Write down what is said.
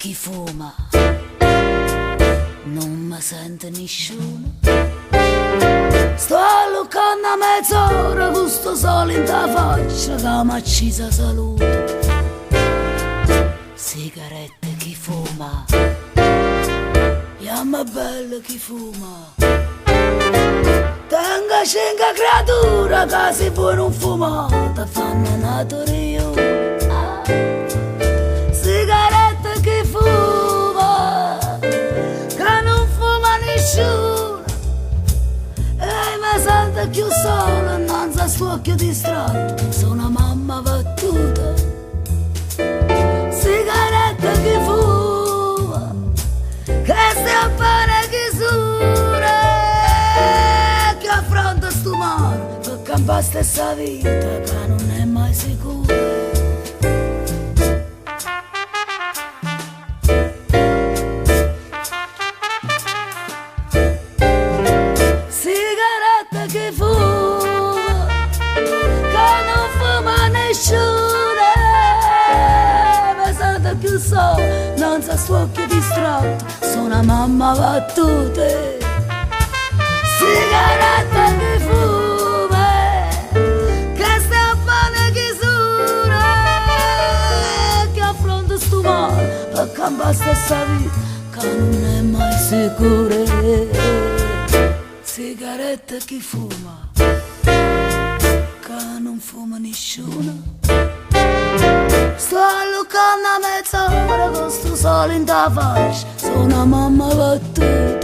chi fuma non mi sente nessuno. Sto alluccando a mezz'ora con sto sole in ta faccia che mi accisa salute. Sigarette chi fuma, chiama bella chi fuma. Tenga cinque creatura che si può non fumare, fanno nato io. Sigarette chi fuma, che non fuma nessuno. E mi sento più sola, non sto occhio distratto, sono una mamma battuta. Sigarette chi fuma, che si appare chiusura, che affronta sto mare, che cambia stessa vita, che non è mai sicura. Sigarette chi fuma, che non fuma nessuno, mi sento più sola, non sto occhio distratto, sono una mamma battuta. Sigarette chi fuma, che si appana chiusura, che affronta sto mare, per cambiare stessa vita, che non è mai sicura. Sigarette chi fuma, che non fuma nessuno. Sto alluccando a mezz'ora con sto sole in ta faccia, sono una mamma battuta.